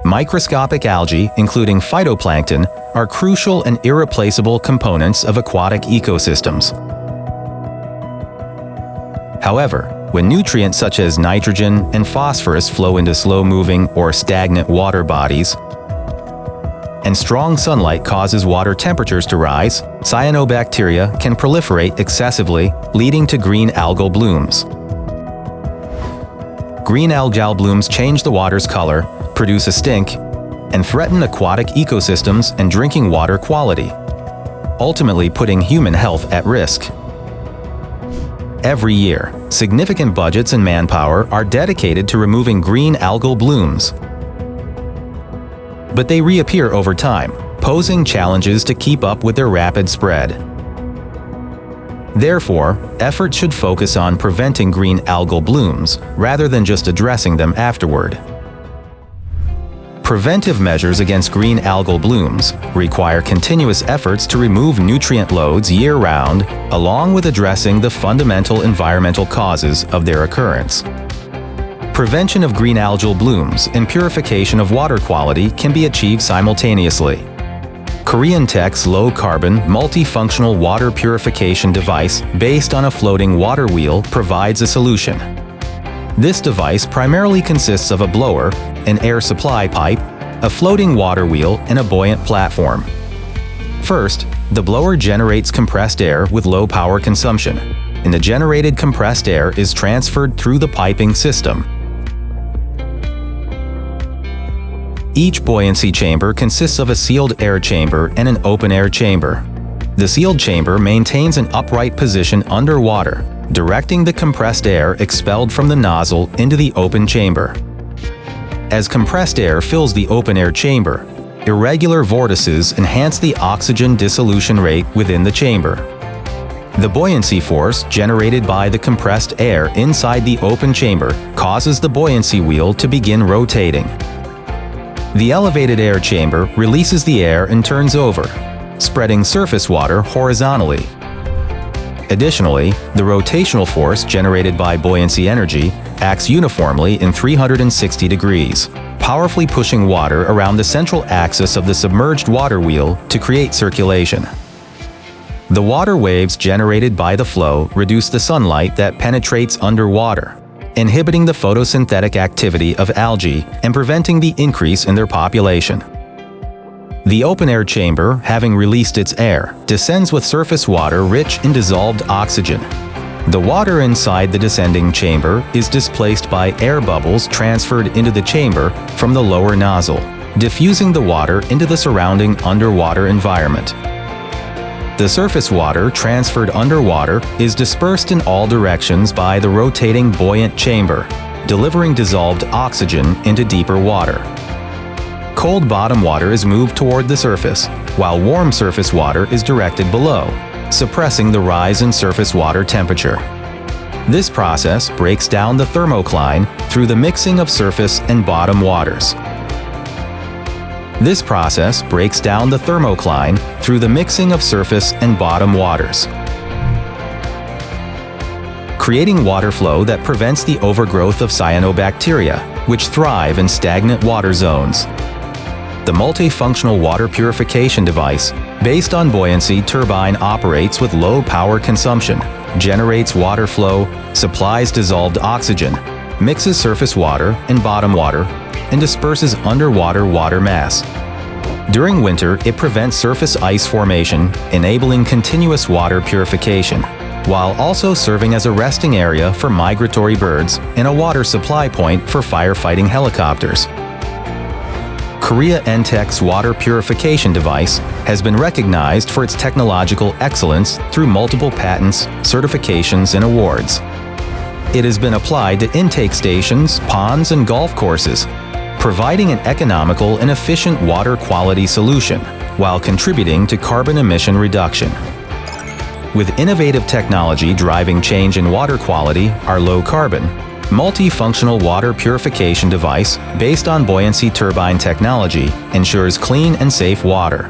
Microscopic algae, including phytoplankton, are crucial and irreplaceable components of aquatic ecosystems. However, when nutrients such as nitrogen and phosphorus flow into slow-moving or stagnant water bodies, and strong sunlight causes water temperatures to rise, cyanobacteria can proliferate excessively, leading to green algal blooms. Green algal blooms change the water's color, produce a stink, and threaten aquatic ecosystems and drinking water quality, ultimately putting human health at risk. Every year, significant budgets and manpower are dedicated to removing green algal blooms. But they reappear over time, posing challenges to keep up with their rapid spread. Therefore, efforts should focus on preventing green algal blooms rather than just addressing them afterward. Preventive measures against green algal blooms require continuous efforts to remove nutrient loads year-round, along with addressing the fundamental environmental causes of their occurrence. Prevention of green algal blooms and purification of water quality can be achieved simultaneously. Korean Tech's low-carbon, multifunctional water purification device based on a floating water wheel provides a solution. This device primarily consists of a blower, an air supply pipe, a floating water wheel, and a buoyant platform. First, the blower generates compressed air with low power consumption, and the generated compressed air is transferred through the piping system. Each buoyancy chamber consists of a sealed air chamber and an open-air chamber. The sealed chamber maintains an upright position underwater, directing the compressed air expelled from the nozzle into the open chamber. As compressed air fills the open-air chamber, irregular vortices enhance the oxygen dissolution rate within the chamber. The buoyancy force generated by the compressed air inside the open chamber causes the buoyancy wheel to begin rotating. The elevated air chamber releases the air and turns over, spreading surface water horizontally. Additionally, the rotational force generated by buoyancy energy acts uniformly in 360 degrees, powerfully pushing water around the central axis of the submerged water wheel to create circulation. The water waves generated by the flow reduce the sunlight that penetrates underwater, inhibiting the photosynthetic activity of algae and preventing the increase in their population. The open-air chamber, having released its air, descends with surface water rich in dissolved oxygen. The water inside the descending chamber is displaced by air bubbles transferred into the chamber from the lower nozzle, diffusing the water into the surrounding underwater environment. The surface water transferred underwater is dispersed in all directions by the rotating buoyant chamber, delivering dissolved oxygen into deeper water. Cold bottom water is moved toward the surface, while warm surface water is directed below, suppressing the rise in surface water temperature. This process breaks down the thermocline through the mixing of surface and bottom waters. This process breaks down the thermocline through the mixing of surface and bottom waters, creating water flow that prevents the overgrowth of cyanobacteria, which thrive in stagnant water zones. The multifunctional water purification device, based on buoyancy turbine, operates with low power consumption, generates water flow, supplies dissolved oxygen, mixes surface water and bottom water, and disperses underwater water mass. During winter, it prevents surface ice formation, enabling continuous water purification, while also serving as a resting area for migratory birds and a water supply point for firefighting helicopters. Korean Tech's water purification device has been recognized for its technological excellence through multiple patents, certifications, and awards. It has been applied to intake stations, ponds, and golf courses, providing an economical and efficient water quality solution while contributing to carbon emission reduction. With innovative technology driving change in water quality, our low-carbon, multifunctional water purification device based on buoyancy turbine technology ensures clean and safe water.